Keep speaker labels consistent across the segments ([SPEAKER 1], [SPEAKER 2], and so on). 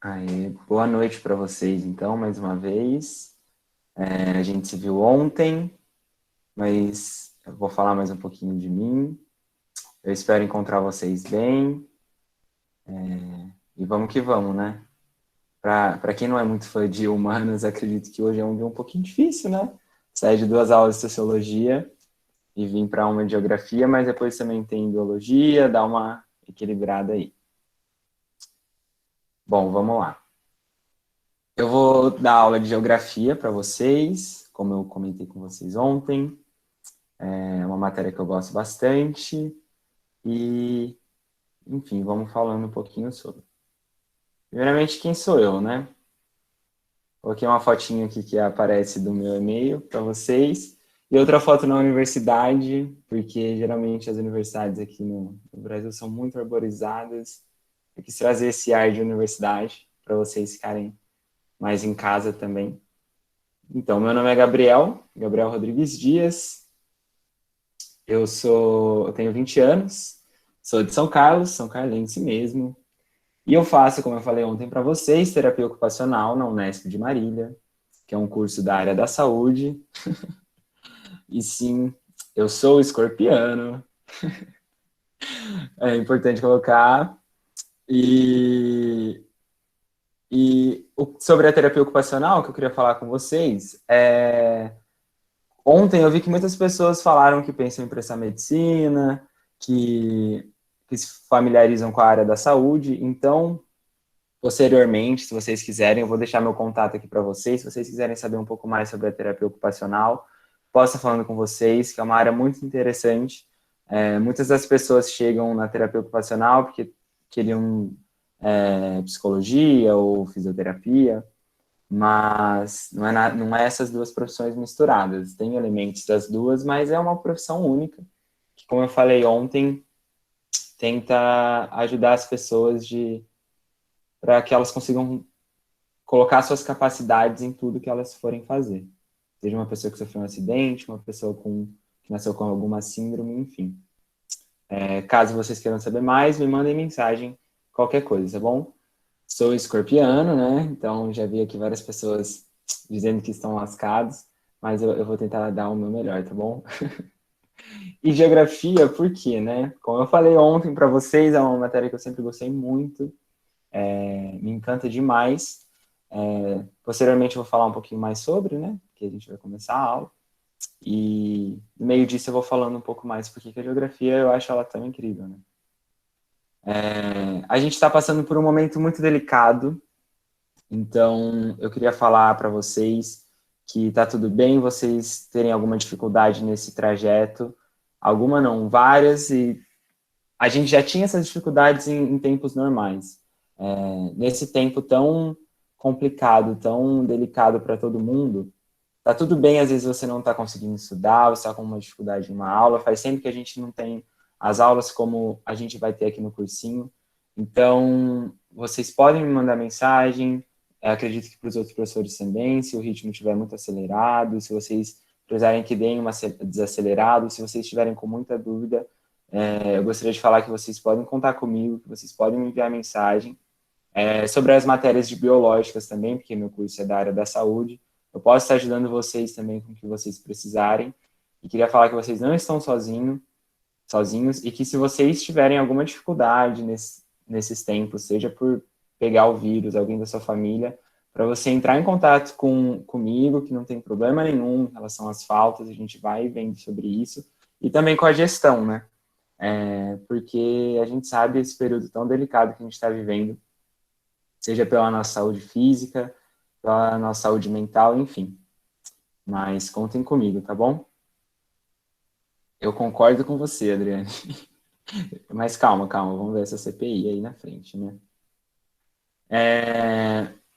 [SPEAKER 1] Aí, boa noite para vocês, então, mais uma vez. A gente se viu ontem, mas eu vou falar mais um pouquinho de mim. Eu espero encontrar vocês bem. E vamos que vamos, né? Para quem não é muito fã de humanas, acredito que hoje é um dia um pouquinho difícil, né? Sair de 2 aulas de sociologia e vir para uma de geografia, mas depois também tem biologia, dá uma equilibrada aí. Bom, vamos lá. Eu vou dar aula de geografia para vocês, como eu comentei com vocês ontem. É uma matéria que eu gosto bastante. E, enfim, vamos falando um pouquinho sobre. Primeiramente, quem sou eu, né? Coloquei uma fotinha aqui que aparece do meu e-mail para vocês. E outra foto na universidade, porque geralmente as universidades aqui no Brasil são muito arborizadas. Eu quis trazer esse ar de universidade para vocês ficarem mais em casa também. Então, meu nome é Gabriel Rodrigues Dias. Eu tenho 20 anos, sou de São Carlos, são carlense mesmo. E eu faço, como eu falei ontem para vocês, terapia ocupacional na Unesp de Marília, que é um curso da área da saúde. E sim, eu sou escorpiano, é importante colocar. E, sobre a terapia ocupacional, que eu queria falar com vocês, ontem eu vi que muitas pessoas falaram que pensam em prestar medicina, que se familiarizam com a área da saúde. Então, posteriormente, se vocês quiserem, eu vou deixar meu contato aqui para vocês. Se vocês quiserem saber um pouco mais sobre a terapia ocupacional, posso estar falando com vocês, que é uma área muito interessante. Muitas das pessoas chegam na terapia ocupacional porque queriam psicologia ou fisioterapia, mas não é essas duas profissões misturadas. Tem elementos das duas, mas é uma profissão única, que, como eu falei ontem, tenta ajudar as pessoas para que elas consigam colocar suas capacidades em tudo que elas forem fazer. Seja uma pessoa que sofreu um acidente, uma pessoa que nasceu com alguma síndrome, enfim. Caso vocês queiram saber mais, me mandem mensagem, qualquer coisa, tá bom? Sou escorpiano, né? Então já vi aqui várias pessoas dizendo que estão lascados, mas eu vou tentar dar o meu melhor, tá bom? E geografia, por quê, né? Como eu falei ontem para vocês, é uma matéria que eu sempre gostei muito, me encanta demais. Posteriormente eu vou falar um pouquinho mais sobre, né? Que a gente vai começar a aula. E no meio disso eu vou falando um pouco mais porque a geografia eu acho ela tão incrível, né? A gente está passando por um momento muito delicado, então eu queria falar para vocês que tá tudo bem vocês terem alguma dificuldade nesse trajeto, alguma não, várias, e a gente já tinha essas dificuldades em tempos normais. Nesse tempo tão complicado, tão delicado para todo mundo, tá tudo bem, às vezes você não está conseguindo estudar, você está com uma dificuldade em uma aula, faz tempo que a gente não tem as aulas como a gente vai ter aqui no cursinho. Então, vocês podem me mandar mensagem, acredito que para os outros professores também, se o ritmo estiver muito acelerado, se vocês precisarem que deem uma desacelerado, se vocês estiverem com muita dúvida, eu gostaria de falar que vocês podem contar comigo, que vocês podem me enviar mensagem. Sobre as matérias de biológicas também, porque meu curso é da área da saúde, eu posso estar ajudando vocês também com o que vocês precisarem. E queria falar que vocês não estão sozinhos e que se vocês tiverem alguma dificuldade nesses tempos, seja por pegar o vírus, alguém da sua família, para você entrar em contato comigo, que não tem problema nenhum em relação às faltas, a gente vai vendo sobre isso, e também com a gestão, né? Porque a gente sabe esse período tão delicado que a gente está vivendo, seja pela nossa saúde física, pela nossa saúde mental, enfim. Mas contem comigo, tá bom? Eu concordo com você, Adriane. Mas calma, vamos ver essa CPI aí na frente, né?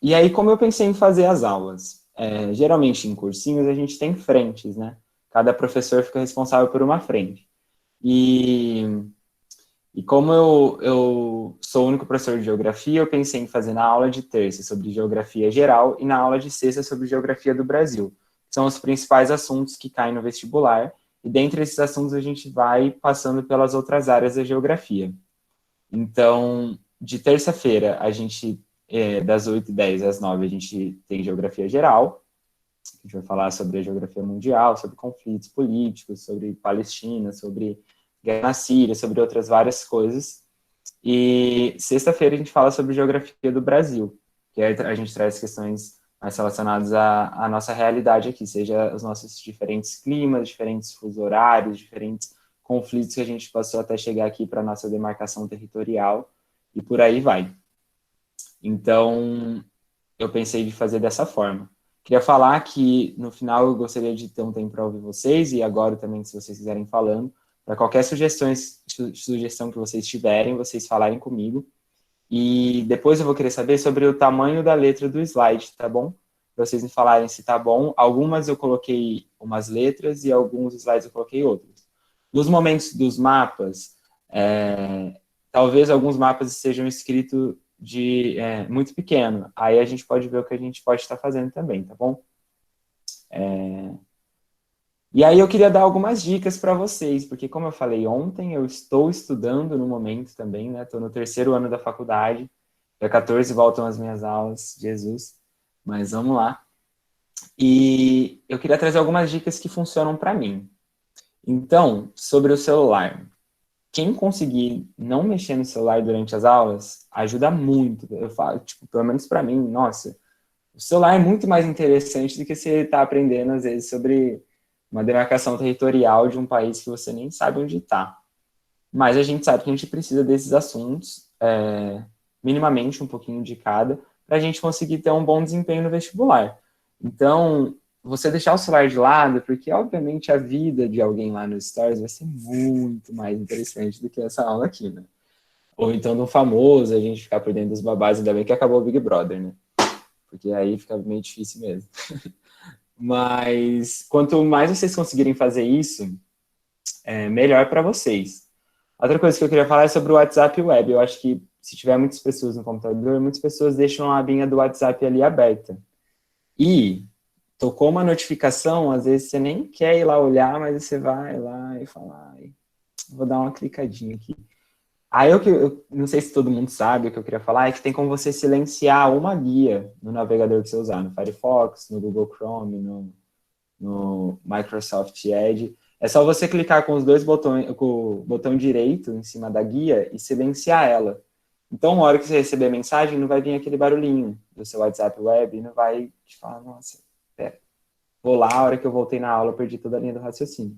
[SPEAKER 1] E aí, como eu pensei em fazer as aulas? Geralmente em cursinhos a gente tem frentes, né? Cada professor fica responsável por uma frente. E como eu sou o único professor de geografia, eu pensei em fazer na aula de terça sobre geografia geral e na aula de sexta sobre geografia do Brasil. São os principais assuntos que caem no vestibular, e dentre esses assuntos a gente vai passando pelas outras áreas da geografia. Então, de terça-feira, das 8h10 às 9 a gente tem geografia geral. A gente vai falar sobre a geografia mundial, sobre conflitos políticos, sobre Palestina, sobre guerra na Síria, sobre outras várias coisas. E sexta-feira a gente fala sobre geografia do Brasil, que aí a gente traz questões mais relacionadas à nossa realidade aqui, seja os nossos diferentes climas, diferentes fusos horários, diferentes conflitos que a gente passou até chegar aqui para a nossa demarcação territorial, e por aí vai. Então, eu pensei de fazer dessa forma. Queria falar que, no final, eu gostaria de ter um tempo para ouvir vocês, e agora também, se vocês quiserem falando, para qualquer sugestão que vocês tiverem, vocês falarem comigo. E depois eu vou querer saber sobre o tamanho da letra do slide, tá bom? Para vocês me falarem se tá bom. Algumas eu coloquei umas letras e alguns slides eu coloquei outros. Nos momentos dos mapas, talvez alguns mapas sejam escritos de muito pequeno. Aí a gente pode ver o que a gente pode estar fazendo também, tá bom? E aí eu queria dar algumas dicas para vocês, porque como eu falei ontem, eu estou estudando no momento também, né? Estou no 3º ano da faculdade, dia 14 voltam as minhas aulas, Jesus, mas vamos lá. E eu queria trazer algumas dicas que funcionam para mim. Então, sobre o celular. Quem conseguir não mexer no celular durante as aulas, ajuda muito. Eu falo, tipo, pelo menos para mim, nossa, o celular é muito mais interessante do que você está aprendendo, às vezes, sobre uma demarcação territorial de um país que você nem sabe onde está. Mas a gente sabe que a gente precisa desses assuntos, minimamente um pouquinho de cada, para a gente conseguir ter um bom desempenho no vestibular. Então, você deixar o celular de lado, porque obviamente a vida de alguém lá no Stories vai ser muito mais interessante do que essa aula aqui, né? Ou então do famoso, a gente ficar por dentro dos babás, ainda bem que acabou o Big Brother, né? Porque aí fica meio difícil mesmo. Mas quanto mais vocês conseguirem fazer isso, melhor para vocês. Outra coisa que eu queria falar é sobre o WhatsApp Web. Eu acho que se tiver muitas pessoas no computador, muitas pessoas deixam a abinha do WhatsApp ali aberta. E tocou uma notificação, às vezes você nem quer ir lá olhar, mas você vai lá e fala, vou dar uma clicadinha aqui. Aí eu não sei se todo mundo sabe, o que eu queria falar é que tem como você silenciar uma guia no navegador que você usar, no Firefox, no Google Chrome, no Microsoft Edge. É só você clicar com os dois botões, com o botão direito em cima da guia e silenciar ela. Então, na hora que você receber a mensagem, não vai vir aquele barulhinho do seu WhatsApp Web e não vai te falar, nossa, pera, vou lá, a hora que eu voltei na aula, eu perdi toda a linha do raciocínio.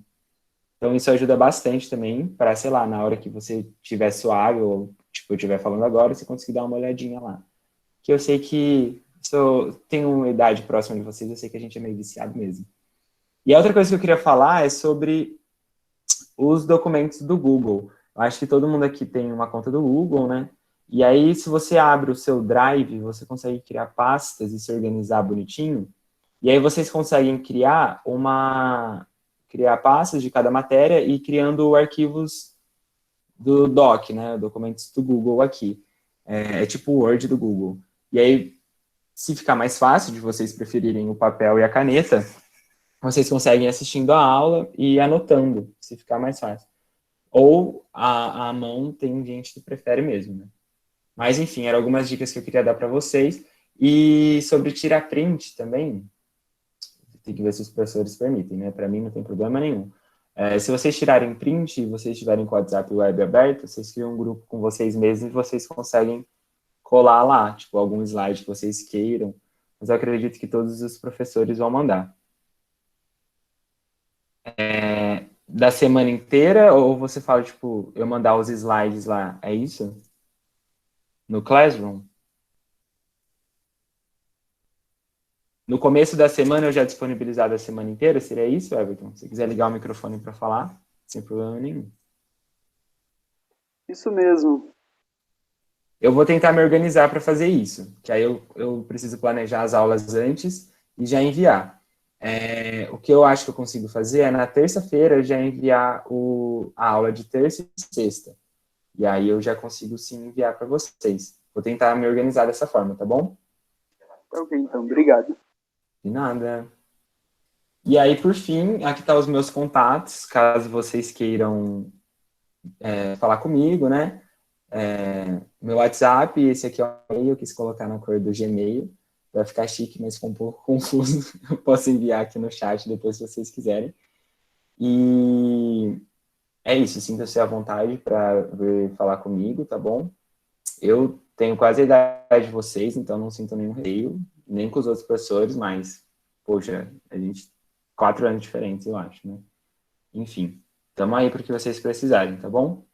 [SPEAKER 1] Então, isso ajuda bastante também para, sei lá, na hora que você estiver suave ou, tipo, eu estiver falando agora, você conseguir dar uma olhadinha lá. Que eu sei que, se eu tenho uma idade próxima de vocês, eu sei que a gente é meio viciado mesmo. E a outra coisa que eu queria falar é sobre os documentos do Google. Eu acho que todo mundo aqui tem uma conta do Google, né? E aí, se você abre o seu Drive, você consegue criar pastas e se organizar bonitinho. E aí vocês conseguem criar pastas de cada matéria e criando arquivos do Doc, né? Documentos do Google aqui. É tipo o Word do Google. E aí, se ficar mais fácil de vocês preferirem o papel e a caneta, vocês conseguem ir assistindo a aula e anotando, se ficar mais fácil. Ou a mão, tem gente que prefere mesmo, né? Mas, enfim, eram algumas dicas que eu queria dar para vocês. E sobre tirar print também, tem que ver se os professores permitem, né? Para mim não tem problema nenhum. Se vocês tirarem print e vocês estiverem com o WhatsApp Web aberto, vocês criam um grupo com vocês mesmos e vocês conseguem colar lá, tipo, algum slide que vocês queiram. Mas eu acredito que todos os professores vão mandar. Da semana inteira, ou você fala, tipo, eu mandar os slides lá, é isso? No Classroom? No começo da semana eu já disponibilizar a semana inteira, seria isso, Everton? Se quiser ligar o microfone para falar, sem problema nenhum.
[SPEAKER 2] Isso mesmo.
[SPEAKER 1] Eu vou tentar me organizar para fazer isso, que aí eu preciso planejar as aulas antes e já enviar. O que eu acho que eu consigo fazer é na terça-feira já enviar a aula de terça e sexta. E aí eu já consigo sim enviar para vocês. Vou tentar me organizar dessa forma, tá bom?
[SPEAKER 2] Tá ok, então. Obrigado.
[SPEAKER 1] De nada. E aí, por fim, aqui estão os meus contatos, caso vocês queiram falar comigo, né? meu WhatsApp, esse aqui é o e-mail, eu quis colocar na cor do Gmail, vai ficar chique, mas ficou um pouco confuso. Eu posso enviar aqui no chat depois, se vocês quiserem. E é isso, sinta-se à vontade para vir falar comigo, tá bom? Eu tenho quase a idade de vocês, então não sinto nenhum receio, nem com os outros professores, mas, poxa, a gente, 4 anos diferentes, eu acho, né? Enfim, estamos aí para o que vocês precisarem, tá bom?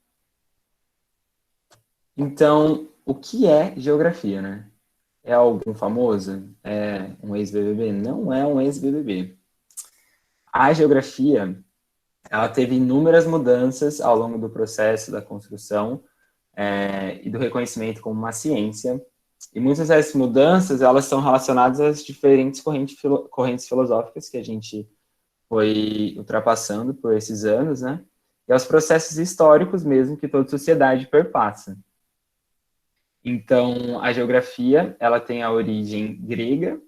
[SPEAKER 1] Então, o que é geografia, né? É algum famoso? É um ex-BBB? Não é um ex-BBB. A geografia, ela teve inúmeras mudanças ao longo do processo da construção e do reconhecimento como uma ciência. E muitas dessas mudanças, elas são relacionadas às diferentes correntes filosóficas que a gente foi ultrapassando por esses anos, né? E aos processos históricos mesmo que toda sociedade perpassa. Então, a geografia, ela tem a origem grega,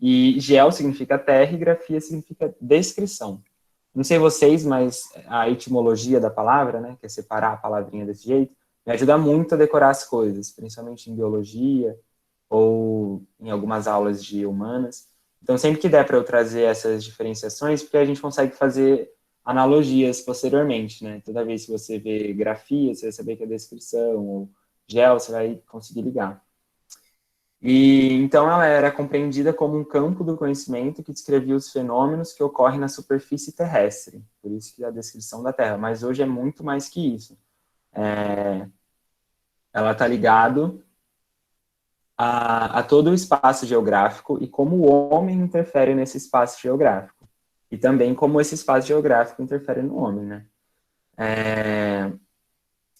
[SPEAKER 1] e geo significa terra e grafia significa descrição. Não sei vocês, mas a etimologia da palavra, né, que é separar a palavrinha desse jeito, me ajuda muito a decorar as coisas, principalmente em biologia ou em algumas aulas de humanas. Então, sempre que der para eu trazer essas diferenciações, porque a gente consegue fazer analogias posteriormente, né? Toda vez que você vê grafia, você vai saber que é descrição, ou gel, você vai conseguir ligar. E então ela era compreendida como um campo do conhecimento que descrevia os fenômenos que ocorrem na superfície terrestre, por isso que a descrição da Terra, mas hoje é muito mais que isso. Ela está ligado a todo o espaço geográfico e como o homem interfere nesse espaço geográfico. E também como esse espaço geográfico interfere no homem, né?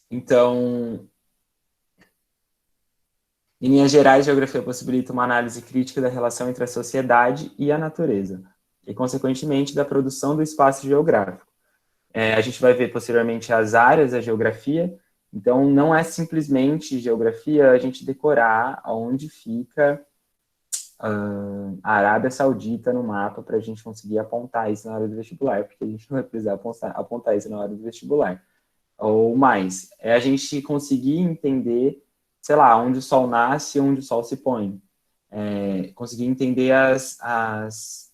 [SPEAKER 1] Então, em linhas gerais, a geografia possibilita uma análise crítica da relação entre a sociedade e a natureza, e, consequentemente, da produção do espaço geográfico. A gente vai ver posteriormente as áreas da geografia, então não é simplesmente geografia a gente decorar onde fica a Arábia Saudita no mapa para a gente conseguir apontar isso na hora do vestibular, porque a gente não vai precisar apontar isso na hora do vestibular. Ou mais, é a gente conseguir entender, sei lá, onde o sol nasce e onde o sol se põe. Conseguir entender as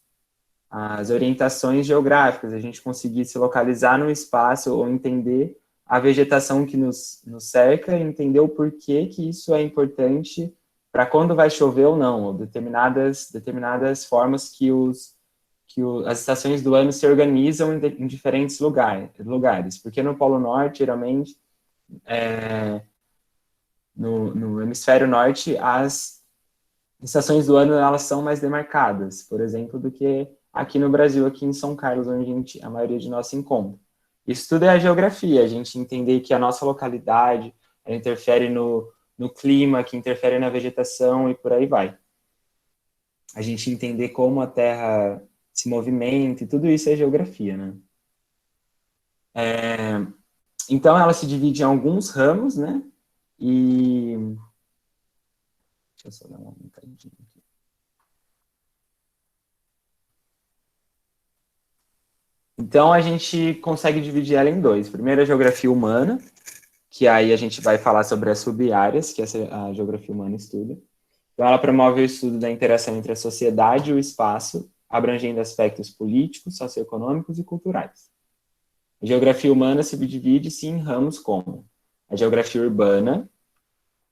[SPEAKER 1] orientações geográficas, a gente conseguir se localizar no espaço ou entender a vegetação que nos cerca e entender o porquê que isso é importante para quando vai chover ou não, ou determinadas formas que as estações do ano se organizam em diferentes lugares. Porque no Polo Norte, geralmente, no hemisfério norte, as estações do ano elas são mais demarcadas, por exemplo, do que aqui no Brasil, aqui em São Carlos, onde a maioria de nós se encontra. Isso tudo é a geografia, a gente entender que a nossa localidade interfere no clima, que interfere na vegetação e por aí vai. A gente entender como a Terra se movimenta e tudo isso é geografia, né? Então, ela se divide em alguns ramos, né? E... Deixa eu só dar uma aumentadinha aqui. Então, a gente consegue dividir ela em dois. Primeiro, a geografia humana, que aí a gente vai falar sobre as sub-áreas que a geografia humana estuda. Então, ela promove o estudo da interação entre a sociedade e o espaço, abrangendo aspectos políticos, socioeconômicos e culturais. A geografia humana se subdivide-se em ramos como a geografia urbana,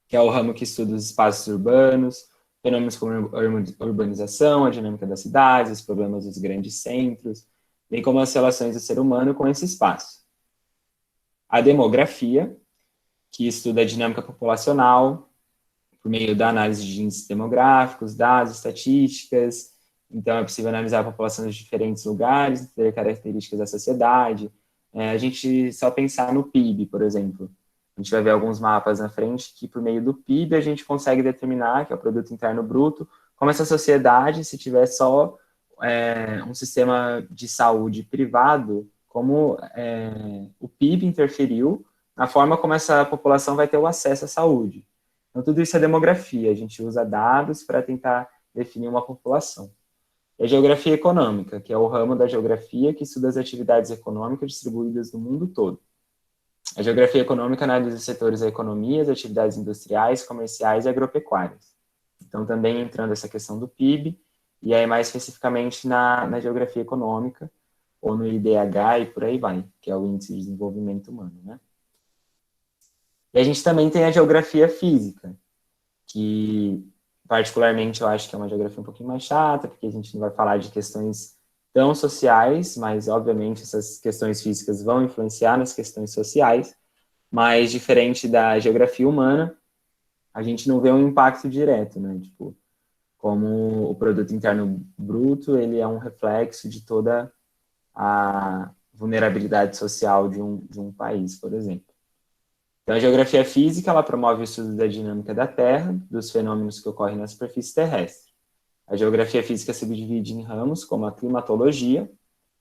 [SPEAKER 1] que é o ramo que estuda os espaços urbanos, fenômenos como a urbanização, a dinâmica das cidades, os problemas dos grandes centros, bem como as relações do ser humano com esse espaço. A demografia, que estuda a dinâmica populacional, por meio da análise de índices demográficos, dados, estatísticas. Então, é possível analisar a população de diferentes lugares, entender características da sociedade. A gente só pensar no PIB, por exemplo. A gente vai ver alguns mapas na frente que, por meio do PIB, a gente consegue determinar, que é o Produto Interno Bruto, como essa sociedade, se tiver só um sistema de saúde privado, como o PIB interferiu na forma como essa população vai ter o acesso à saúde. Então, tudo isso é demografia. A gente usa dados para tentar definir uma população. E a geografia econômica, que é o ramo da geografia que estuda as atividades econômicas distribuídas no mundo todo. A geografia econômica analisa os setores da economia, as atividades industriais, comerciais e agropecuárias. Então, também entrando essa questão do PIB, e aí mais especificamente na geografia econômica, ou no IDH e por aí vai, que é o Índice de Desenvolvimento Humano, né? E a gente também tem a geografia física, que particularmente eu acho que é uma geografia um pouquinho mais chata, porque a gente não vai falar de questões tão sociais, mas obviamente essas questões físicas vão influenciar nas questões sociais, mas diferente da geografia humana, a gente não vê um impacto direto, né? Tipo, como o produto interno bruto, ele é um reflexo de toda a vulnerabilidade social de um país, por exemplo. Então, a geografia física, ela promove o estudo da dinâmica da Terra, dos fenômenos que ocorrem na superfície terrestre. A geografia física se subdivide em ramos, como a climatologia,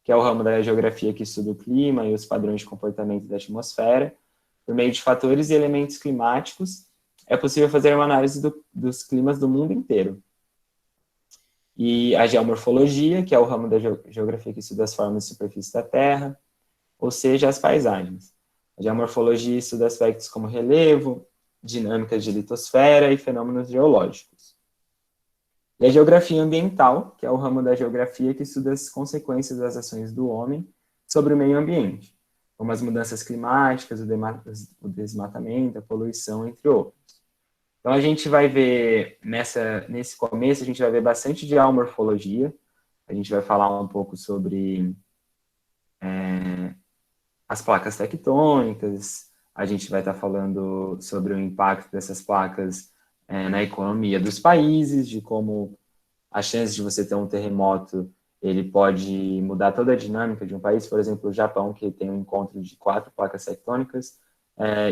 [SPEAKER 1] que é o ramo da geografia que estuda o clima e os padrões de comportamento da atmosfera. Por meio de fatores e elementos climáticos, é possível fazer uma análise dos climas do mundo inteiro. E a geomorfologia, que é o ramo da geografia que estuda as formas de superfície da Terra, ou seja, as paisagens. A geomorfologia estuda aspectos como relevo, dinâmicas de litosfera e fenômenos geológicos. E a geografia ambiental, que é o ramo da geografia que estuda as consequências das ações do homem sobre o meio ambiente, como as mudanças climáticas, o desmatamento, a poluição, entre outros. Então, a gente vai ver, nesse começo, a gente vai ver bastante de geomorfologia, a gente vai falar um pouco sobre as placas tectônicas, a gente vai estar falando sobre o impacto dessas placas na economia dos países, de como a chance de você ter um terremoto, ele pode mudar toda a dinâmica de um país, por exemplo, o Japão, que tem um encontro de 4 placas tectônicas,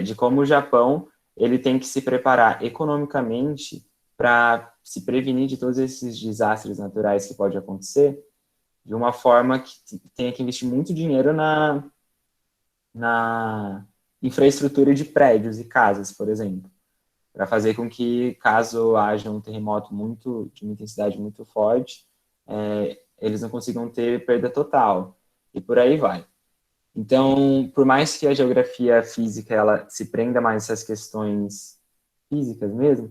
[SPEAKER 1] de como o Japão ele tem que se preparar economicamente para se prevenir de todos esses desastres naturais que pode acontecer, de uma forma que tenha que investir muito dinheiro na infraestrutura de prédios e casas, por exemplo, para fazer com que, caso haja um terremoto de uma intensidade muito forte, eles não consigam ter perda total, e por aí vai. Então, por mais que a geografia física ela se prenda mais essas questões físicas mesmo,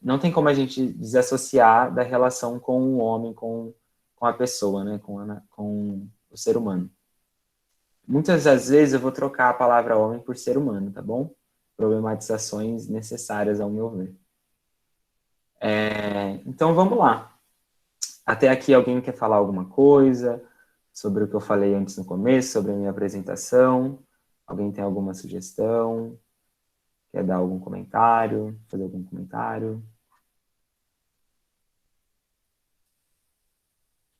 [SPEAKER 1] não tem como a gente desassociar da relação com o homem, com a pessoa, né, com o ser humano. Muitas das vezes eu vou trocar a palavra homem por ser humano, tá bom? Problematizações necessárias, ao meu ver. Então, vamos lá. Até aqui, alguém quer falar alguma coisa sobre o que eu falei antes no começo, sobre a minha apresentação? Alguém tem alguma sugestão? Quer dar algum comentário? Fazer algum comentário?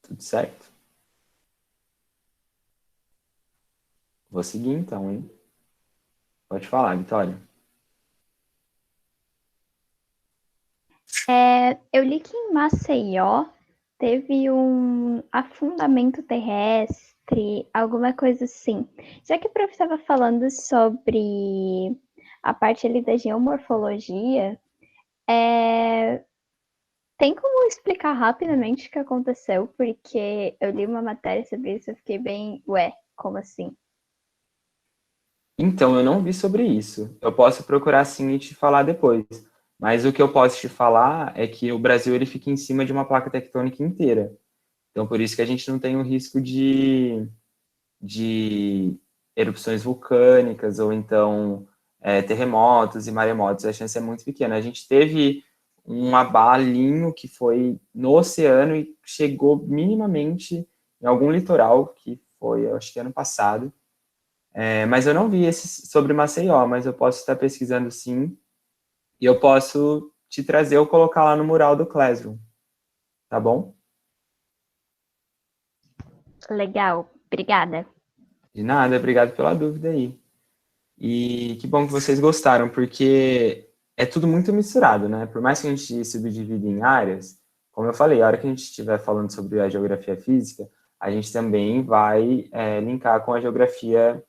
[SPEAKER 1] Tudo certo? Vou seguir então, hein? Pode falar, Vitória.
[SPEAKER 3] Eu li que em Maceió teve um afundamento terrestre, alguma coisa assim. Já que o prof estava falando sobre a parte ali da geomorfologia, tem como explicar rapidamente o que aconteceu? Porque eu li uma matéria sobre isso e fiquei bem, ué, como assim?
[SPEAKER 1] Então, eu não vi sobre isso. Eu posso procurar sim e te falar depois. Mas o que eu posso te falar é que o Brasil ele fica em cima de uma placa tectônica inteira. Então, por isso que a gente não tem o risco de erupções vulcânicas ou então terremotos e maremotos. A chance é muito pequena. A gente teve um abalinho que foi no oceano e chegou minimamente em algum litoral, que foi, acho que ano passado. Mas eu não vi esse sobre Maceió, mas eu posso estar pesquisando sim, e eu posso te trazer ou colocar lá no mural do Classroom, tá bom?
[SPEAKER 3] Legal, obrigada.
[SPEAKER 1] De nada, obrigado pela dúvida aí. E que bom que vocês gostaram, porque é tudo muito misturado, né? Por mais que a gente subdivida em áreas, como eu falei, a hora que a gente estiver falando sobre a geografia física, a gente também vai linkar com a geografia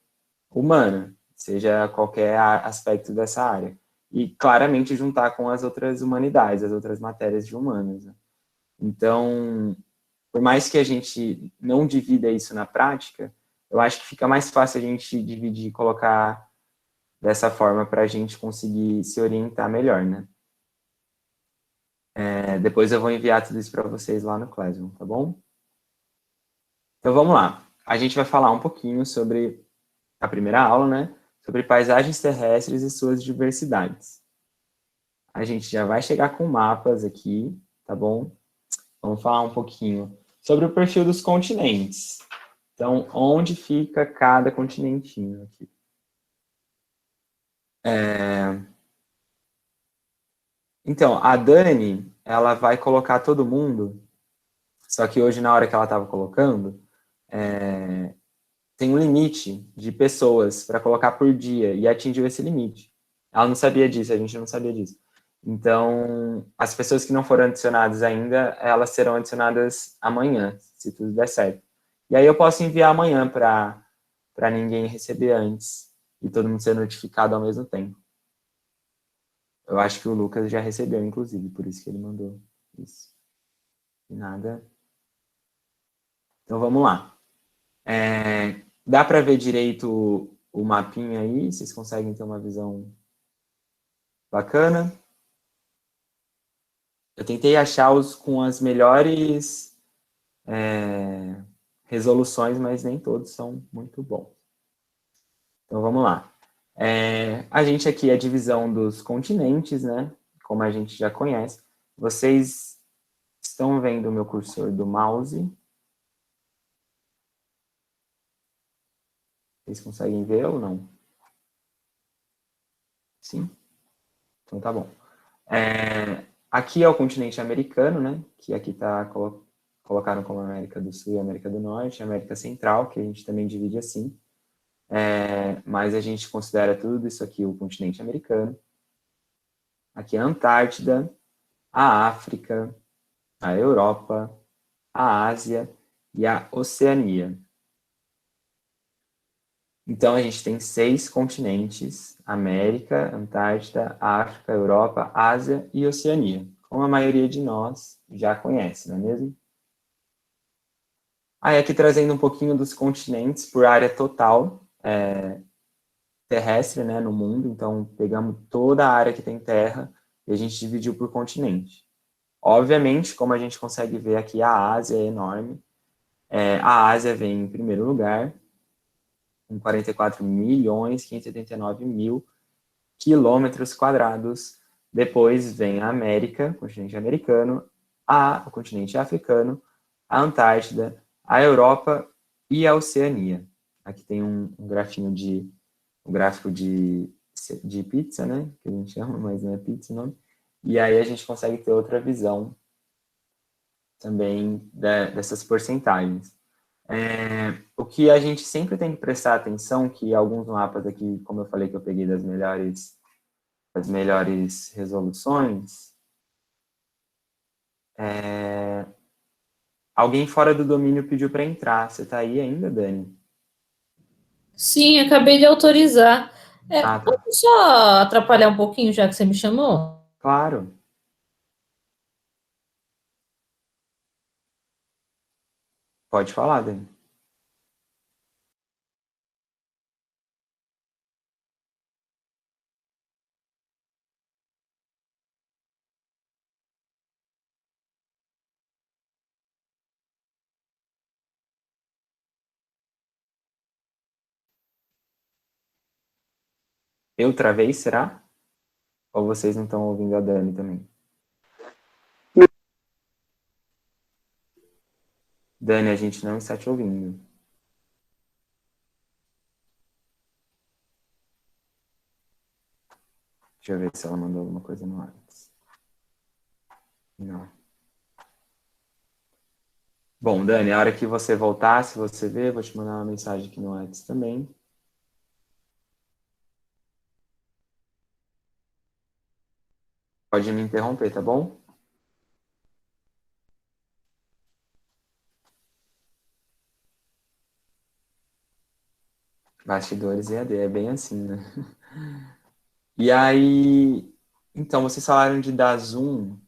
[SPEAKER 1] humana, seja qualquer aspecto dessa área. E claramente juntar com as outras humanidades, as outras matérias de humanas. Né? Então, por mais que a gente não divida isso na prática, eu acho que fica mais fácil a gente dividir e colocar dessa forma para a gente conseguir se orientar melhor, né? Depois eu vou enviar tudo isso para vocês lá no Classroom, tá bom? Então vamos lá. A gente vai falar um pouquinho sobre a primeira aula, né? Sobre paisagens terrestres e suas diversidades. A gente já vai chegar com mapas aqui, tá bom? Vamos falar um pouquinho sobre o perfil dos continentes. Então, onde fica cada continentinho aqui? Então, a Dani, ela vai colocar todo mundo, só que hoje, na hora que ela estava colocando, tem um limite de pessoas para colocar por dia, e atingiu esse limite. Ela não sabia disso, a gente não sabia disso. Então, as pessoas que não foram adicionadas ainda, elas serão adicionadas amanhã, se tudo der certo. E aí eu posso enviar amanhã para ninguém receber antes, e todo mundo ser notificado ao mesmo tempo. Eu acho que o Lucas já recebeu, inclusive, por isso que ele mandou isso. E nada. Então, vamos lá. Dá para ver direito o mapinha aí? Vocês conseguem ter uma visão bacana? Eu tentei achar os com as melhores resoluções, mas nem todos são muito bons. Então, vamos lá. A gente aqui é a divisão dos continentes, né? Como a gente já conhece. Vocês estão vendo o meu cursor do mouse? Vocês conseguem ver ou não? Sim? Então tá bom. Aqui é o continente americano, né? Que aqui está colocaram como América do Sul e América do Norte, América Central, que a gente também divide assim. Mas a gente considera tudo isso aqui o continente americano. Aqui é a Antártida, a África, a Europa, a Ásia e a Oceania. Então, a gente tem 6 continentes: América, Antártida, África, Europa, Ásia e Oceania, como a maioria de nós já conhece, não é mesmo? Aí, aqui trazendo um pouquinho dos continentes por área total terrestre, né, no mundo. Então, pegamos toda a área que tem terra e a gente dividiu por continente. Obviamente, como a gente consegue ver aqui, a Ásia é enorme. A Ásia vem em primeiro lugar, com 44.589.000 quilômetros quadrados. Depois vem a América, o continente americano, o continente africano, a Antártida, a Europa e a Oceania. Aqui tem um gráfico de pizza, né? Que a gente chama, mas não é pizza o nome. E aí a gente consegue ter outra visão também dessas porcentagens. O que a gente sempre tem que prestar atenção, que alguns mapas aqui, como eu falei, que eu peguei das melhores resoluções, alguém fora do domínio pediu para entrar. Você está aí ainda, Dani?
[SPEAKER 4] Sim, acabei de autorizar.
[SPEAKER 1] Tá.
[SPEAKER 4] Pode só atrapalhar um pouquinho, já que você me chamou?
[SPEAKER 1] Claro. Pode falar, Dani. Eu travei, será? Ou vocês não estão ouvindo a Dani também? Dani, a gente não está te ouvindo. Deixa eu ver se ela mandou alguma coisa no WhatsApp. Não. Bom, Dani, a hora que você voltar, se você ver, vou te mandar uma mensagem aqui no WhatsApp também. Pode me interromper, tá bom? Bastidores EAD, é bem assim, né? E aí, então, vocês falaram de dar zoom.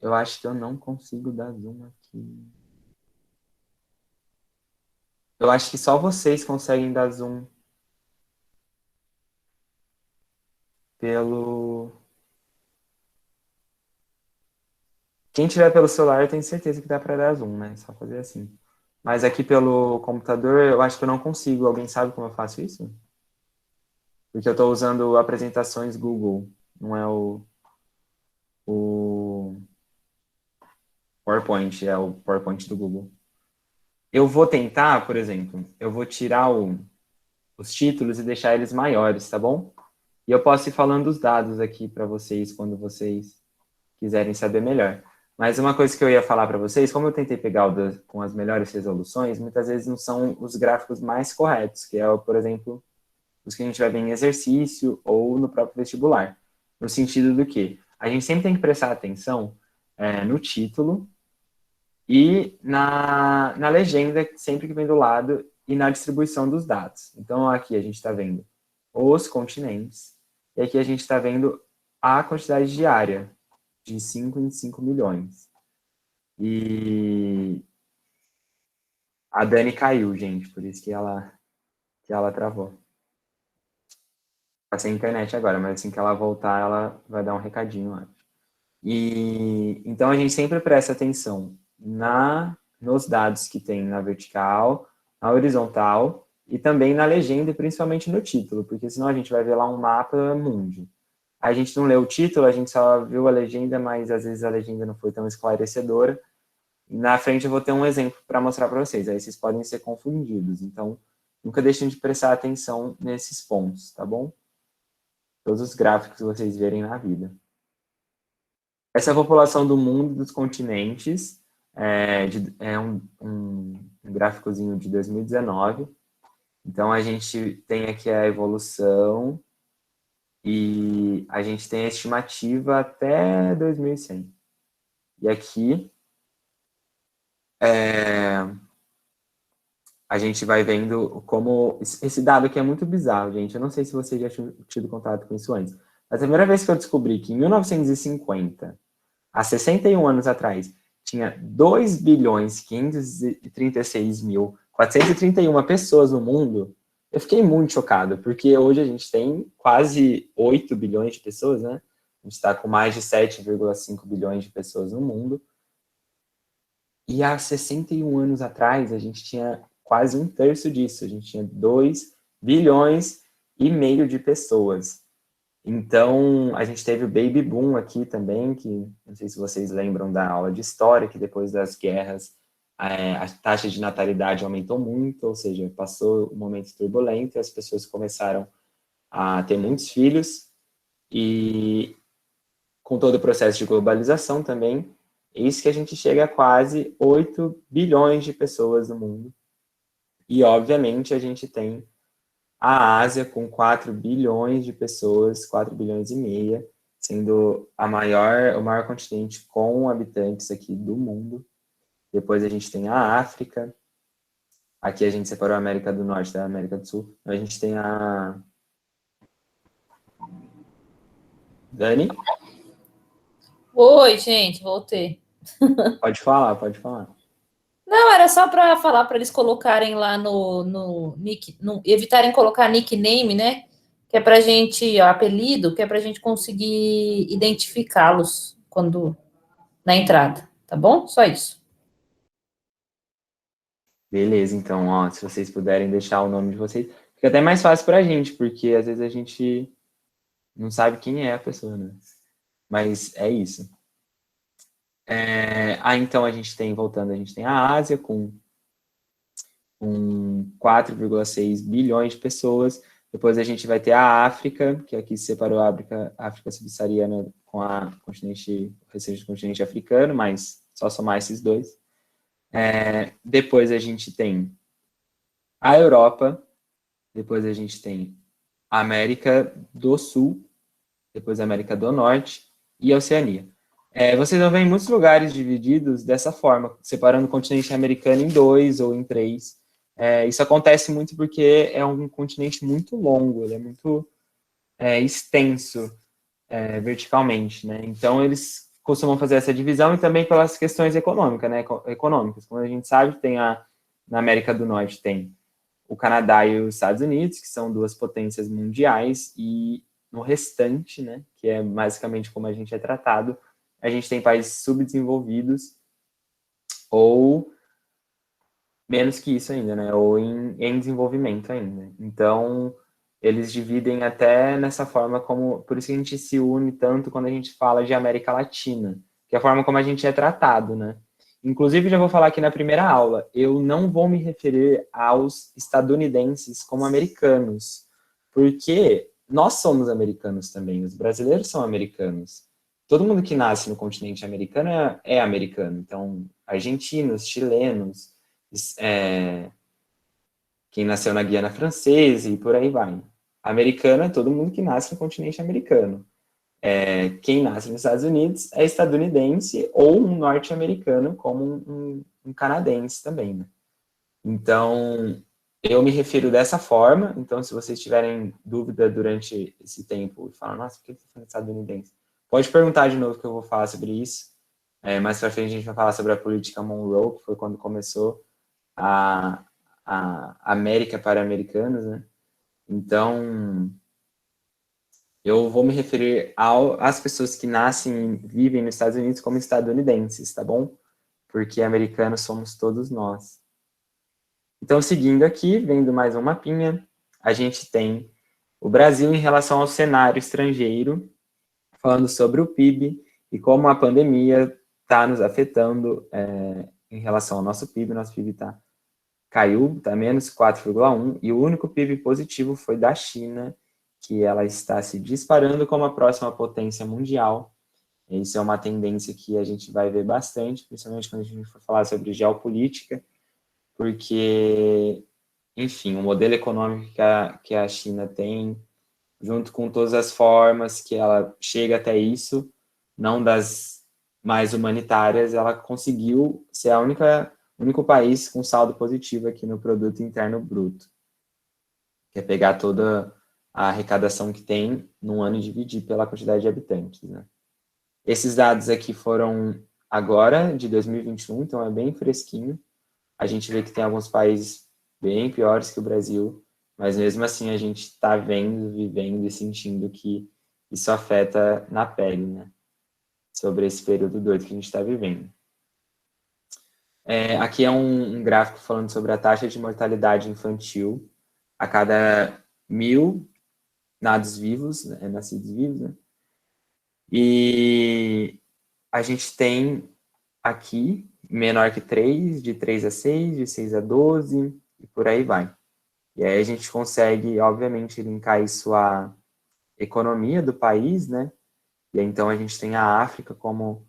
[SPEAKER 1] Eu acho que eu não consigo dar zoom aqui. Eu acho que só vocês conseguem dar zoom pelo... Quem tiver pelo celular, eu tenho certeza que dá para dar zoom, né? Só fazer assim. Mas aqui pelo computador, eu acho que eu não consigo. Alguém sabe como eu faço isso? Porque eu estou usando apresentações Google, não é o PowerPoint, é o PowerPoint do Google. Eu vou tentar, por exemplo, eu vou tirar os títulos e deixar eles maiores, tá bom? E eu posso ir falando os dados aqui para vocês quando vocês quiserem saber melhor. Mas uma coisa que eu ia falar para vocês, como eu tentei pegar com as melhores resoluções, muitas vezes não são os gráficos mais corretos, que é, por exemplo, os que a gente vai ver em exercício ou no próprio vestibular. No sentido do que a gente sempre tem que prestar atenção no título e na legenda, sempre que vem do lado, e na distribuição dos dados. Então, aqui a gente está vendo os continentes, e aqui a gente está vendo a quantidade diária, de 5 em 5 milhões. E a Dani caiu, gente, por isso que ela travou. Tá sem internet agora, mas assim que ela voltar, ela vai dar um recadinho, acho. E então a gente sempre presta atenção nos dados que tem na vertical, na horizontal e também na legenda, e principalmente no título, porque senão a gente vai ver lá um mapa mundi. A gente não lê o título, a gente só viu a legenda, mas às vezes a legenda não foi tão esclarecedora. Na frente eu vou ter um exemplo para mostrar para vocês, aí vocês podem ser confundidos. Então, nunca deixem de prestar atenção nesses pontos, tá bom? Todos os gráficos que vocês verem na vida. Essa é a população do mundo, dos continentes, é um gráficozinho de 2019. Então, a gente tem aqui a evolução e a gente tem a estimativa até 2100. E aqui, a gente vai vendo como... Esse dado aqui é muito bizarro, gente. Eu não sei se vocês já tinham tido contato com isso antes. Mas a primeira vez que eu descobri que em 1950, há 61 anos atrás, tinha 2.536.431 pessoas no mundo, eu fiquei muito chocado, porque hoje a gente tem quase 8 bilhões de pessoas, né? A gente está com mais de 7,5 bilhões de pessoas no mundo. E há 61 anos atrás, a gente tinha quase um terço disso. A gente tinha 2 bilhões e meio de pessoas. Então, a gente teve o baby boom aqui também, que não sei se vocês lembram da aula de história, que depois das guerras a taxa de natalidade aumentou muito, ou seja, passou um momento turbulento e as pessoas começaram a ter muitos filhos, e com todo o processo de globalização também, eis que a gente chega a quase 8 bilhões de pessoas no mundo. E, obviamente, a gente tem a Ásia com 4 bilhões de pessoas, 4 bilhões e meia, sendo o maior continente com habitantes aqui do mundo. Depois a gente tem a África. Aqui a gente separou a América do Norte da América do Sul. A gente tem a... Dani?
[SPEAKER 4] Oi, gente, voltei.
[SPEAKER 1] Pode falar, pode falar.
[SPEAKER 4] Não, era só para falar para eles colocarem lá no nick, evitarem colocar nickname, né? Que é para gente, ó, apelido, que é para gente conseguir identificá-los quando na entrada, tá bom? Só isso.
[SPEAKER 1] Beleza, então, ó, se vocês puderem deixar o nome de vocês, fica até mais fácil pra gente, porque às vezes a gente não sabe quem é a pessoa, né? Mas é isso. Então a gente tem, voltando, a gente tem a Ásia com 4,6 bilhões de pessoas. Depois a gente vai ter a África, que aqui separou a África subsaariana com o restante do continente africano, mas só somar esses dois. Depois a gente tem a Europa, depois a gente tem a América do Sul, depois a América do Norte e a Oceania. Vocês vão ver em muitos lugares divididos dessa forma, separando o continente americano em 2 ou em 3. Isso acontece muito porque é um continente muito longo, ele é muito extenso verticalmente, né? Então, eles costumam fazer essa divisão e também pelas questões econômicas, né? Econômicas. Como a gente sabe, tem a Na América do Norte tem o Canadá e os Estados Unidos, que são duas potências mundiais, e no restante, né, que é basicamente como a gente é tratado, a gente tem países subdesenvolvidos ou menos que isso ainda, né, ou em desenvolvimento ainda. Então, eles dividem até nessa forma como... Por isso que a gente se une tanto quando a gente fala de América Latina, que é a forma como a gente é tratado, né? Inclusive, já vou falar aqui na primeira aula, eu não vou me referir aos estadunidenses como americanos, porque nós somos americanos também, os brasileiros são americanos. Todo mundo que nasce no continente americano é americano. Então, argentinos, chilenos, quem nasceu na Guiana Francesa e por aí vai. Americano é todo mundo que nasce no continente americano. Quem nasce nos Estados Unidos é estadunidense ou um norte-americano, como um canadense também, né? Então, eu me refiro dessa forma. Então, se vocês tiverem dúvida durante esse tempo e falam, nossa, por que você está falando estadunidense? Pode perguntar de novo que eu vou falar sobre isso. Mais pra frente a gente vai falar sobre a política Monroe, que foi quando começou a América para americanos, né? Então, eu vou me referir às pessoas que nascem e vivem nos Estados Unidos como estadunidenses, tá bom? Porque americanos somos todos nós. Então, seguindo aqui, vendo mais um mapinha, a gente tem o Brasil em relação ao cenário estrangeiro, falando sobre o PIB e como a pandemia está nos afetando em relação ao nosso PIB. Nosso PIB caiu, está menos 4,1, e o único PIB positivo foi da China, que ela está se disparando como a próxima potência mundial. Isso é uma tendência que a gente vai ver bastante, principalmente quando a gente for falar sobre geopolítica, porque, enfim, o modelo econômico que a China tem, junto com todas as formas que ela chega até isso, não das mais humanitárias, ela conseguiu ser o único país com saldo positivo aqui no Produto Interno Bruto, que é pegar toda a arrecadação que tem num ano e dividir pela quantidade de habitantes, né? Esses dados aqui foram agora, de 2021, então é bem fresquinho. A gente vê que tem alguns países bem piores que o Brasil, mas mesmo assim a gente está vendo, vivendo e sentindo que isso afeta na pele, né? Sobre esse período doido que a gente está vivendo. Aqui é um gráfico falando sobre a taxa de mortalidade infantil a cada 1.000 nascidos vivos, né? E a gente tem aqui menor que 3, de 3 a 6, de 6 a 12, e por aí vai. E aí a gente consegue, obviamente, linkar isso à economia do país, né? E aí, então a gente tem a África como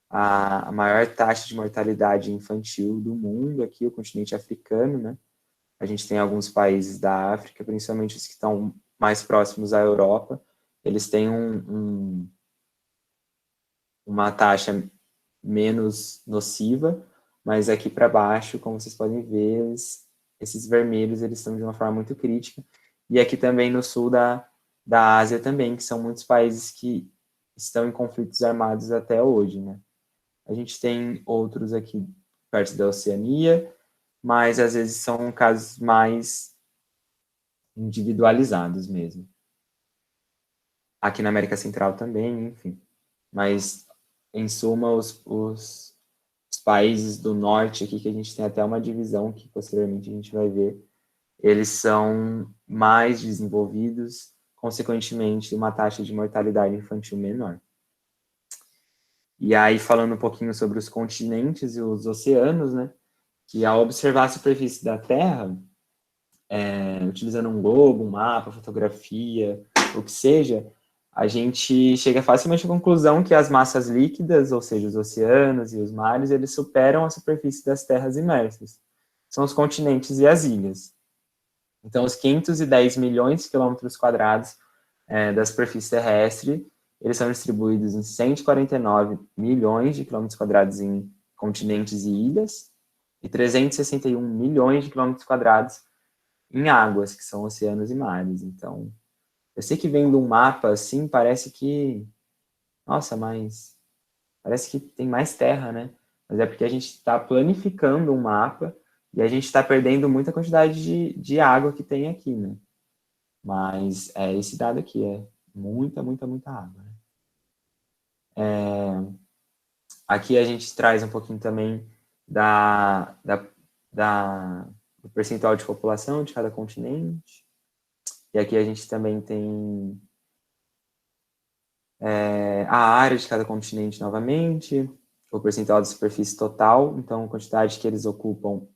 [SPEAKER 1] a maior taxa de mortalidade infantil do mundo, aqui o continente africano, né? A gente tem alguns países da África, principalmente os que estão mais próximos à Europa, eles têm uma taxa menos nociva, mas aqui para baixo, como vocês podem ver, esses vermelhos, eles estão de uma forma muito crítica. E aqui também no sul da Ásia também, que são muitos países que estão em conflitos armados até hoje, né? A gente tem outros aqui perto da Oceania, mas às vezes são casos mais individualizados mesmo. Aqui na América Central também, enfim. Mas, em suma, os países do norte aqui, que a gente tem até uma divisão que posteriormente a gente vai ver, eles são mais desenvolvidos, consequentemente, uma taxa de mortalidade infantil menor. E aí, falando um pouquinho sobre os continentes e os oceanos, né, que ao observar a superfície da Terra, utilizando um globo, um mapa, fotografia, o que seja, a gente chega facilmente à conclusão que as massas líquidas, ou seja, os oceanos e os mares, eles superam a superfície das terras imersas. São os continentes e as ilhas. Então, os 510 milhões de quilômetros quadrados da superfície terrestre, eles são distribuídos em 149 milhões de quilômetros quadrados em continentes e ilhas, e 361 milhões de quilômetros quadrados em águas, que são oceanos e mares. Então, eu sei que vendo um mapa assim, parece que, nossa, mas parece que tem mais terra, né? Mas é porque a gente está planificando um mapa E a gente está perdendo muita quantidade de água que tem aqui, né? Mas esse dado aqui é muita, muita, muita água. Né? Aqui a gente traz um pouquinho também do percentual de população de cada continente. E aqui a gente também tem a área de cada continente novamente, o percentual da superfície total, então a quantidade que eles ocupam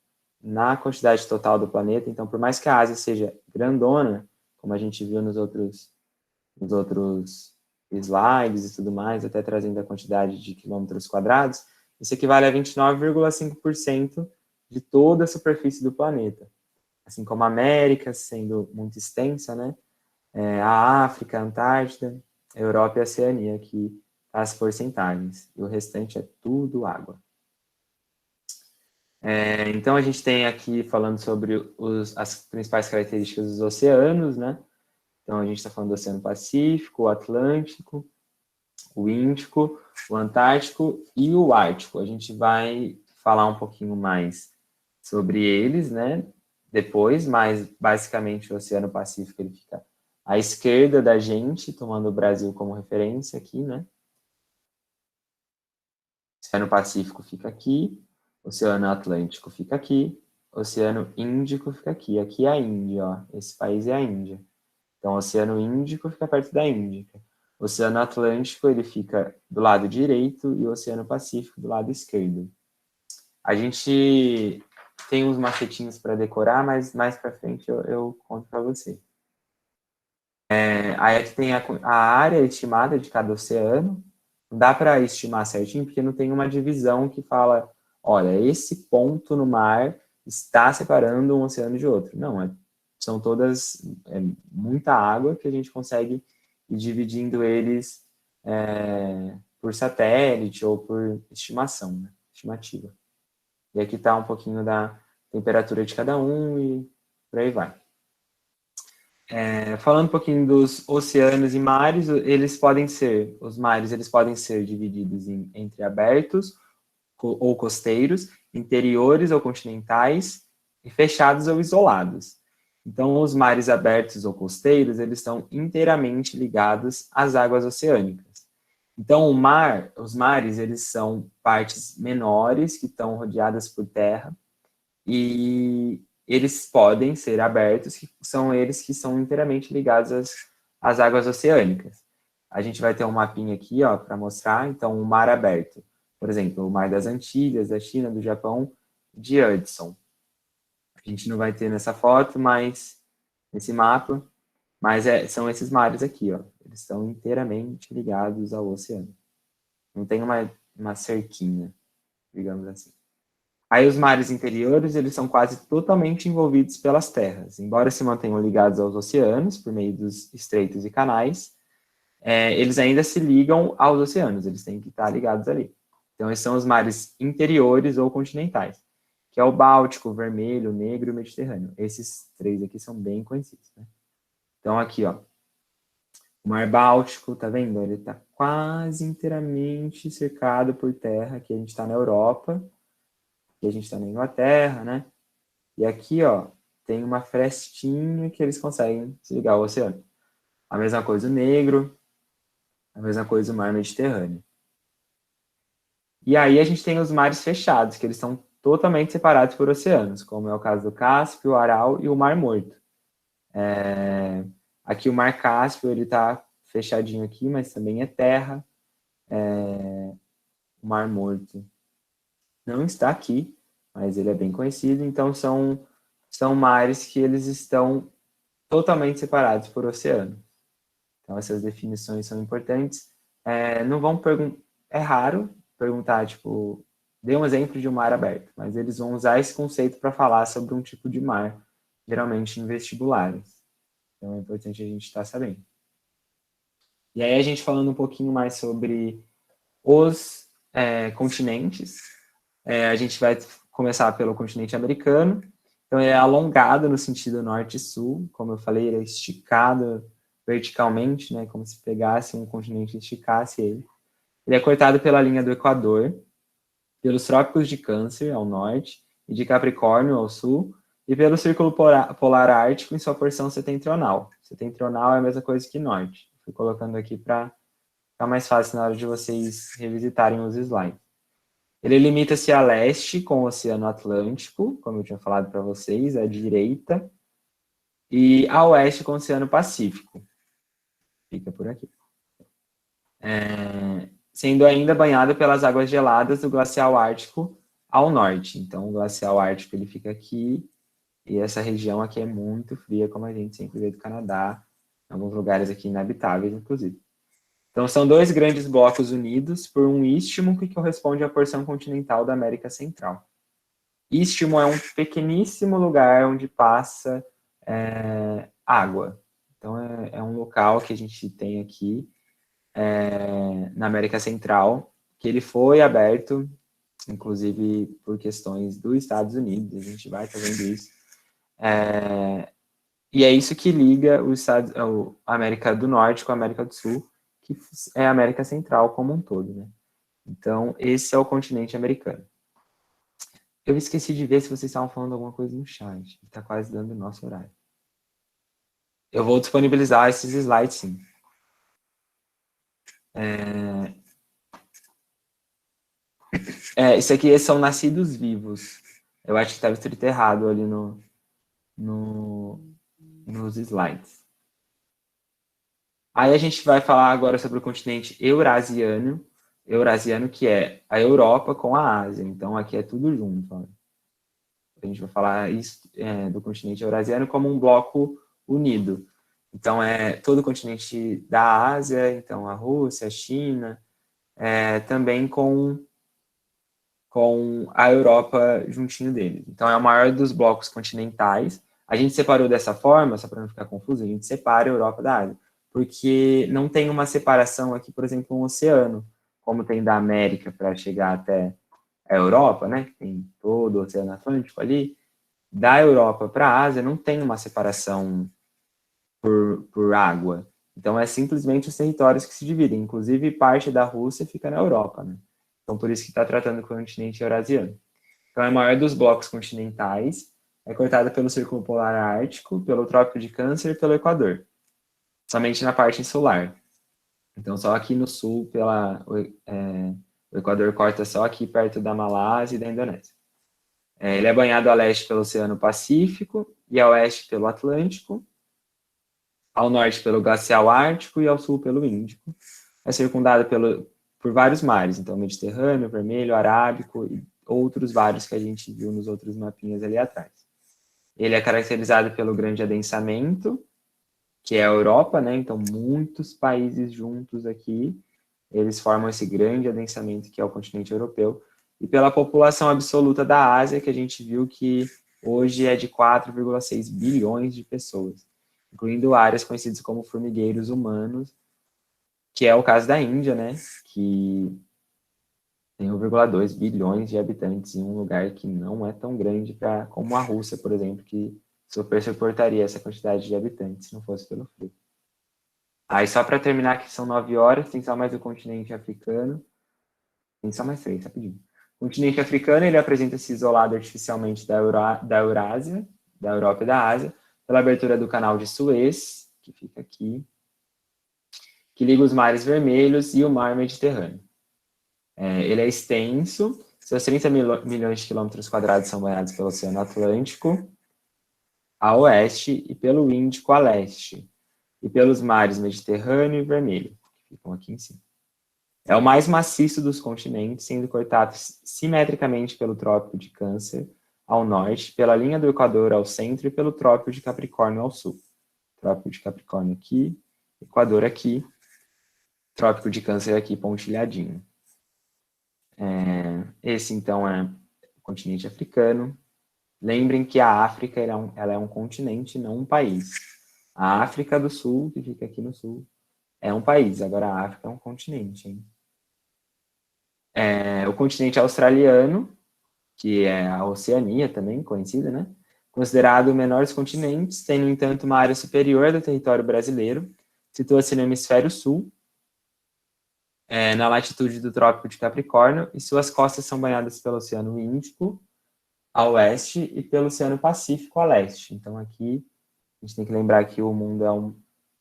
[SPEAKER 1] na quantidade total do planeta. Então, por mais que a Ásia seja grandona, como a gente viu nos outros slides e tudo mais, até trazendo a quantidade de quilômetros quadrados, isso equivale a 29,5% de toda a superfície do planeta. Assim como a América, sendo muito extensa, né? A África, a Antártida, a Europa e a Oceania, que as porcentagens. E o restante é tudo água. Então, a gente tem aqui falando sobre as principais características dos oceanos, né? Então, a gente está falando do Oceano Pacífico, o Atlântico, o Índico, o Antártico e o Ártico. A gente vai falar um pouquinho mais sobre eles, né? Depois, mas basicamente o Oceano Pacífico ele fica à esquerda da gente, tomando o Brasil como referência aqui, né? O Oceano Pacífico fica aqui, o Oceano Atlântico fica aqui, o Oceano Índico fica aqui. Aqui é a Índia, ó. Esse país é a Índia. Então, o Oceano Índico fica perto da Índica. O Oceano Atlântico, ele fica do lado direito e o Oceano Pacífico do lado esquerdo. A gente tem uns macetinhos para decorar, mas mais para frente eu conto para você. Aí aqui tem a área estimada de cada oceano. Não dá para estimar certinho, porque não tem uma divisão que fala, olha, esse ponto no mar está separando um oceano de outro. Não, são todas muita água que a gente consegue ir dividindo eles por satélite ou por estimação, né? Estimativa. E aqui está um pouquinho da temperatura de cada um e por aí vai. Falando um pouquinho dos oceanos e mares, os mares eles podem ser divididos entre abertos ou costeiros, interiores ou continentais, e fechados ou isolados. Então, os mares abertos ou costeiros, eles estão inteiramente ligados às águas oceânicas. Então, os mares, eles são partes menores que estão rodeadas por terra e eles podem ser abertos, que são eles que são inteiramente ligados às águas oceânicas. A gente vai ter um mapinha aqui, ó, para mostrar. Então, o mar aberto, por exemplo, o mar das Antilhas, da China, do Japão, de Hudson. A gente não vai ter nessa foto, mas nesse mapa, mas são esses mares aqui, ó. Eles estão inteiramente ligados ao oceano. Não tem uma cerquinha, digamos assim. Aí os mares interiores, eles são quase totalmente envolvidos pelas terras. Embora se mantenham ligados aos oceanos, por meio dos estreitos e canais, eles ainda se ligam aos oceanos, eles têm que estar ligados ali. Então, esses são os mares interiores ou continentais, que é o Báltico, o Vermelho, o Negro e o Mediterrâneo. Esses três aqui são bem conhecidos, né? Então, aqui, ó, o Mar Báltico, tá vendo? Ele está quase inteiramente cercado por terra. Aqui a gente está na Europa, aqui a gente está na Inglaterra, né? E aqui, ó, tem uma frestinha que eles conseguem se ligar ao oceano. A mesma coisa o Negro, a mesma coisa o Mar Mediterrâneo. E aí a gente tem os mares fechados, que eles são totalmente separados por oceanos, como é o caso do Cáspio, o Aral e o Mar Morto. Aqui o Mar Cáspio, ele está fechadinho aqui, mas também é terra. O Mar Morto não está aqui, mas ele é bem conhecido. Então, são mares que eles estão totalmente separados por oceano. Então, essas definições são importantes. Não vão é raro perguntar, tipo, dê um exemplo de um mar aberto, mas eles vão usar esse conceito para falar sobre um tipo de mar, geralmente em vestibulares. Então, é importante a gente estar sabendo. E aí, a gente falando um pouquinho mais sobre os continentes, a gente vai começar pelo continente americano. Então, ele é alongado no sentido norte e sul. Como eu falei, ele é esticado verticalmente, né, como se pegasse um continente e esticasse ele. Ele é cortado pela linha do Equador, pelos trópicos de Câncer, ao norte, e de Capricórnio ao sul, e pelo Círculo Polar Ártico em sua porção setentrional. Setentrional é a mesma coisa que norte. Fui colocando aqui para ficar mais fácil na hora de vocês revisitarem os slides. Ele limita-se a leste com o Oceano Atlântico, como eu tinha falado para vocês, à direita, e a oeste com o Oceano Pacífico. Fica por aqui. Sendo ainda banhado pelas águas geladas do Glacial Ártico ao norte. Então, o Glacial Ártico ele fica aqui, e essa região aqui é muito fria, como a gente sempre vê do Canadá, em alguns lugares aqui inabitáveis, inclusive. Então, são dois grandes blocos unidos por um istmo que corresponde à porção continental da América Central. Istmo é um pequeníssimo lugar onde passa água. Então, é um local que a gente tem aqui na América Central, que ele foi aberto, inclusive por questões dos Estados Unidos, a gente vai estar vendo isso. E é isso que liga a América do Norte com a América do Sul, que é a América Central como um todo, né? Então, esse é o continente americano. Eu esqueci de ver se vocês estavam falando alguma coisa no chat. Está quase dando o nosso horário. Eu vou disponibilizar esses slides, sim. Isso aqui são nascidos vivos. Eu acho que estava escrito errado ali nos slides. Aí a gente vai falar agora sobre o continente eurasiano, que é a Europa com a Ásia. Então, aqui é tudo junto. Ó. A gente vai falar isso, do continente eurasiano como um bloco unido. Então, é todo o continente da Ásia, então a Rússia, a China, também com a Europa juntinho dele. Então, é o maior dos blocos continentais. A gente separou dessa forma, só para não ficar confuso, a gente separa a Europa da Ásia, porque não tem uma separação aqui, por exemplo, um oceano, como tem da América para chegar até a Europa, né? Tem todo o Oceano Atlântico ali. Da Europa para a Ásia não tem uma separação por água. Então, é simplesmente os territórios que se dividem. Inclusive, parte da Rússia fica na Europa, né? Então, por isso que está tratando com o continente eurasiano. Então, é o maior dos blocos continentais, é cortada pelo Círculo Polar Ártico, pelo Trópico de Câncer e pelo Equador. Somente na parte insular. Então, só aqui no sul, o Equador corta só aqui perto da Malásia e da Indonésia. Ele é banhado a leste pelo Oceano Pacífico e a oeste pelo Atlântico, ao norte pelo Glacial Ártico e ao sul pelo Índico. É circundado por vários mares, então Mediterrâneo, Vermelho, Arábico e outros vários que a gente viu nos outros mapinhas ali atrás. Ele é caracterizado pelo grande adensamento, que é a Europa, né? Então, muitos países juntos aqui, eles formam esse grande adensamento que é o continente europeu, e pela população absoluta da Ásia, que a gente viu que hoje é de 4,6 bilhões de pessoas, incluindo áreas conhecidas como formigueiros humanos, que é o caso da Índia, né? Que tem 1,2 bilhões de habitantes em um lugar que não é tão grande como a Rússia, por exemplo, que super suportaria essa quantidade de habitantes se não fosse pelo frio. Aí, só para terminar, que são 9 horas, tem só mais o continente africano. Tem só mais 3, rapidinho. O continente africano, ele apresenta-se isolado artificialmente da Eurásia, da Europa e da Ásia, pela abertura do canal de Suez, que fica aqui, que liga os mares vermelhos e o mar Mediterrâneo. Ele é extenso, seus 30 milhões de quilômetros quadrados são banhados pelo Oceano Atlântico a oeste e pelo Índico a leste, e pelos mares Mediterrâneo e Vermelho, que ficam aqui em cima. É o mais maciço dos continentes, sendo cortado simetricamente pelo Trópico de Câncer ao norte, pela linha do Equador ao centro e pelo Trópico de Capricórnio ao sul. Trópico de Capricórnio aqui, Equador aqui, Trópico de Câncer aqui pontilhadinho. Esse, então, é o continente africano. Lembrem que a África ela é um continente, não um país. A África do Sul, que fica aqui no sul, é um país. Agora, a África é um continente, hein? O continente australiano, que é a Oceania também, conhecida, né? Considerado o menor dos continentes, tem, no entanto, uma área superior do território brasileiro, situa-se no hemisfério sul, na latitude do Trópico de Capricórnio, e suas costas são banhadas pelo Oceano Índico, a oeste e pelo Oceano Pacífico a leste. Então, aqui, a gente tem que lembrar que o mundo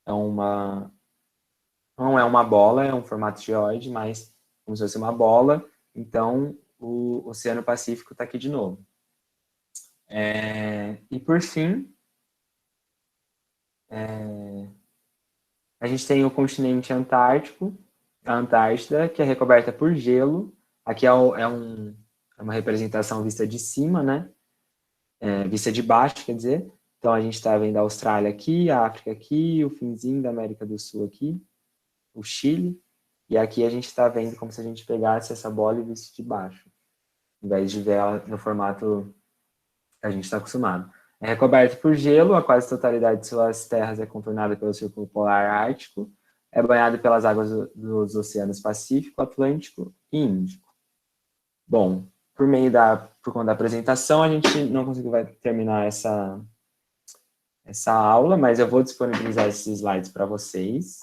[SPEAKER 1] não é uma bola, é um formato geóide, mas como se fosse uma bola. Então, o Oceano Pacífico está aqui de novo. E, por fim, a gente tem o continente antártico, a Antártida, que é recoberta por gelo. Aqui é uma representação vista de cima, né? Vista de baixo, quer dizer. Então, a gente está vendo a Austrália aqui, a África aqui, o finzinho da América do Sul aqui, o Chile. E aqui a gente está vendo como se a gente pegasse essa bola e visse de baixo, ao invés de ver ela no formato que a gente está acostumado. É recoberto por gelo, a quase totalidade de suas terras é contornada pelo Círculo Polar Ártico, é banhado pelas águas dos oceanos Pacífico, Atlântico e Índico. Bom, por conta da apresentação, a gente não conseguiu terminar essa aula, mas eu vou disponibilizar esses slides para vocês.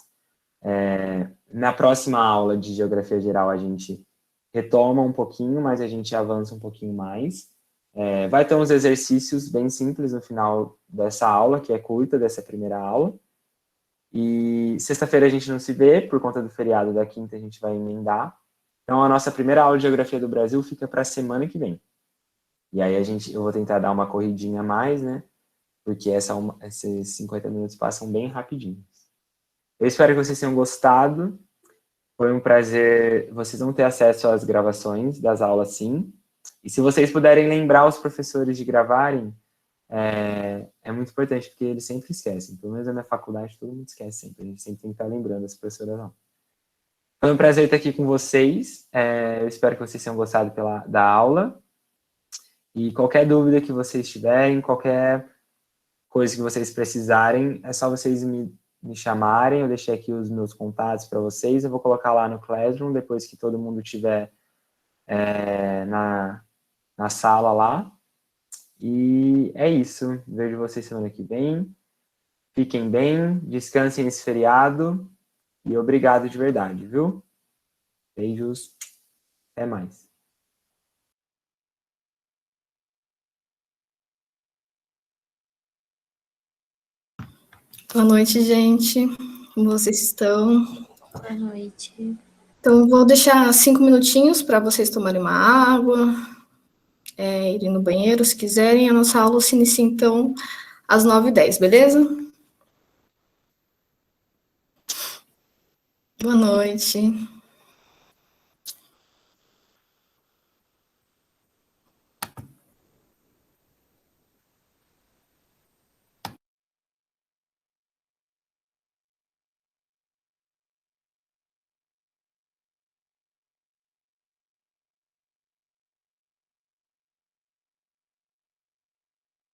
[SPEAKER 1] Na próxima aula de Geografia Geral, a gente retoma um pouquinho, mas a gente avança um pouquinho mais. Vai ter uns exercícios bem simples no final dessa aula, que é curta, dessa primeira aula. E sexta-feira a gente não se vê, por conta do feriado da quinta a gente vai emendar. Então, a nossa primeira aula de Geografia do Brasil fica para a semana que vem. E aí eu vou tentar dar uma corridinha a mais, né? Porque esses 50 minutos passam bem rapidinho. Eu espero que vocês tenham gostado. Foi um prazer. Vocês vão ter acesso às gravações das aulas, sim. E se vocês puderem lembrar os professores de gravarem, é muito importante, porque eles sempre esquecem. Pelo menos na minha faculdade, todo mundo esquece sempre. A gente sempre tem que estar lembrando as professoras não. Foi um prazer estar aqui com vocês. Eu espero que vocês tenham gostado da aula. E qualquer dúvida que vocês tiverem, qualquer coisa que vocês precisarem, é só vocês me chamarem. Eu deixei aqui os meus contatos para vocês. Eu vou colocar lá no Classroom, depois que todo mundo estiver na sala lá. E é isso. Vejo vocês semana que vem. Fiquem bem, descansem esse feriado. E obrigado de verdade, viu? Beijos. Até mais.
[SPEAKER 5] Boa noite, gente. Como vocês estão?
[SPEAKER 4] Boa noite.
[SPEAKER 5] Então, vou deixar 5 minutinhos para vocês tomarem uma água, irem no banheiro, se quiserem. A nossa aula se inicia, então, às 9h10, beleza? Boa noite.